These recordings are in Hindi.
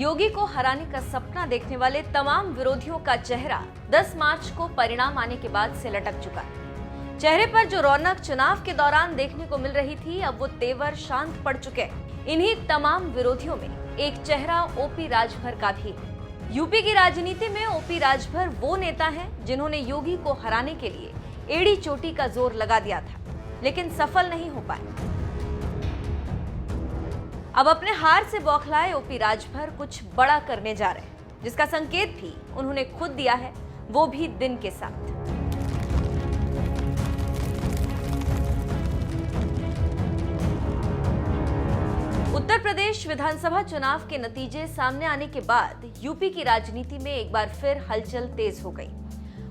योगी को हराने का सपना देखने वाले तमाम विरोधियों का चेहरा 10 मार्च को परिणाम आने के बाद से लटक चुका है। चेहरे पर जो रौनक चुनाव के दौरान देखने को मिल रही थी, अब वो तेवर शांत पड़ चुके हैं। इन्हीं तमाम विरोधियों में एक चेहरा ओपी राजभर का भी है। यूपी की राजनीति में ओपी राजभर वो नेता हैं जिन्होंने योगी को हराने के लिए एड़ी चोटी का जोर लगा दिया था, लेकिन सफल नहीं हो पाए। अब अपने हार से बौखलाए ओपी राजभर कुछ बड़ा करने जा रहे हैं, जिसका संकेत भी उन्होंने खुद दिया है, वो भी दिन के साथ। उत्तर प्रदेश विधानसभा चुनाव के नतीजे सामने आने के बाद यूपी की राजनीति में एक बार फिर हलचल तेज हो गई।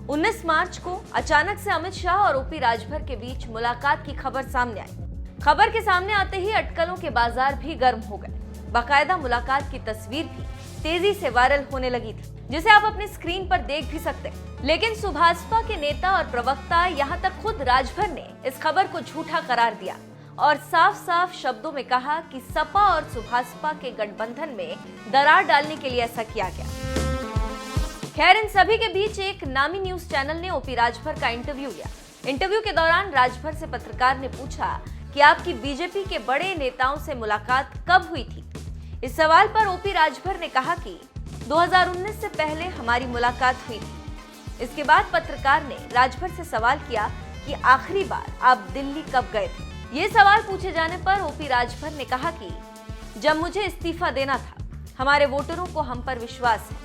19 मार्च को अचानक से अमित शाह और ओपी राजभर के बीच मुलाकात की खबर सामने आई। खबर के सामने आते ही अटकलों के बाजार भी गर्म हो गए। बाकायदा मुलाकात की तस्वीर भी तेजी से वायरल होने लगी थी, जिसे आप अपनी स्क्रीन पर देख भी सकते हैं। लेकिन सुभासपा के नेता और प्रवक्ता, यहाँ तक खुद राजभर ने इस खबर को झूठा करार दिया और साफ साफ शब्दों में कहा कि सपा और सुभासपा के गठबंधन में दरार डालने के लिए ऐसा किया गया। खैर, इन सभी के बीच एक नामी न्यूज चैनल ने ओपी राजभर का इंटरव्यू लिया। इंटरव्यू के दौरान राजभर से पत्रकार ने पूछा कि आपकी बीजेपी के बड़े नेताओं से मुलाकात कब हुई थी। इस सवाल पर ओपी राजभर ने कहा कि 2019 से पहले हमारी मुलाकात हुई थी। इसके बाद पत्रकार ने राजभर से सवाल किया कि आखिरी बार आप दिल्ली कब गए थे। ये सवाल पूछे जाने पर ओपी राजभर ने कहा कि जब मुझे इस्तीफा देना था, हमारे वोटरों को हम पर विश्वास है।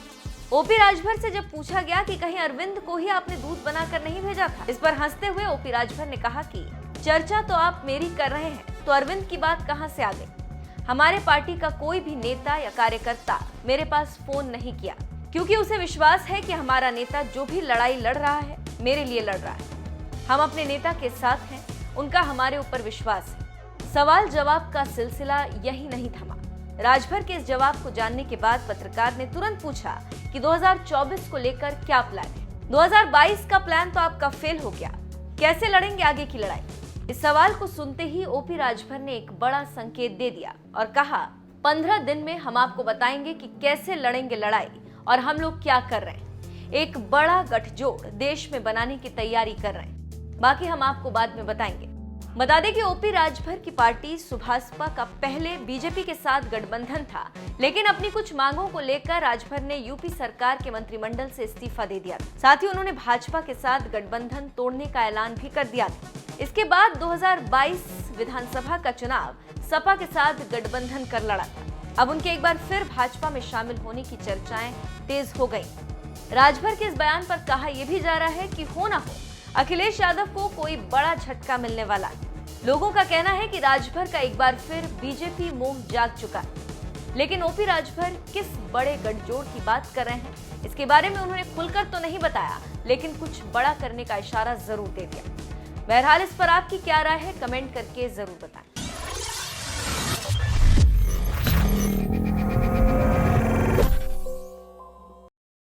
ओपी राजभर से जब पूछा गया कि कहीं अरविंद को ही आपने दूत बनाकर नहीं भेजा था, इस पर हंसते हुए ओपी राजभर ने कहा कि चर्चा तो आप मेरी कर रहे हैं, तो अरविंद की बात कहां से आ गई। हमारे पार्टी का कोई भी नेता या कार्यकर्ता मेरे पास फोन नहीं किया, क्योंकि उसे विश्वास है कि हमारा नेता जो भी लड़ाई लड़ रहा है, मेरे लिए लड़ रहा है। हम अपने नेता के साथ हैं, उनका हमारे ऊपर विश्वास है। सवाल जवाब का सिलसिला यही नहीं थमा। राजभर के इस जवाब को जानने के बाद पत्रकार ने तुरंत पूछा कि 2024 को लेकर क्या प्लान है। 2022 का प्लान तो आपका फेल हो गया, कैसे लड़ेंगे आगे की लड़ाई। इस सवाल को सुनते ही ओपी राजभर ने एक बड़ा संकेत दे दिया और कहा, 15 दिन में हम आपको बताएंगे कि कैसे लड़ेंगे लड़ाई और हम लोग क्या कर रहे हैं। एक बड़ा गठजोड़ देश में बनाने की तैयारी कर रहे हैं, बाकी हम आपको बाद में बताएंगे। बता दें कि ओपी राजभर की पार्टी सुभासपा का पहले बीजेपी के साथ गठबंधन था, लेकिन अपनी कुछ मांगों को लेकर राजभर ने यूपी सरकार के मंत्रिमंडल से इस्तीफा दे दिया था। साथ ही उन्होंने भाजपा के साथ गठबंधन तोड़ने का ऐलान भी कर दिया था। इसके बाद 2022 विधानसभा का चुनाव सपा के साथ गठबंधन कर लड़ा था। अब उनके एक बार फिर भाजपा में शामिल होने की चर्चाएं तेज हो गई। राजभर के इस बयान पर कहा यह भी जा रहा है कि हो ना हो, अखिलेश यादव को कोई बड़ा झटका मिलने वाला है। लोगों का कहना है कि राजभर का एक बार फिर बीजेपी मोह जाग चुका है। लेकिन ओपी राजभर किस बड़े गठजोड़ की बात कर रहे हैं, इसके बारे में उन्होंने खुलकर तो नहीं बताया, लेकिन कुछ बड़ा करने का इशारा जरूर दे दिया। बहरहाल, इस पर आपकी क्या राय है, कमेंट करके जरूर बताएं।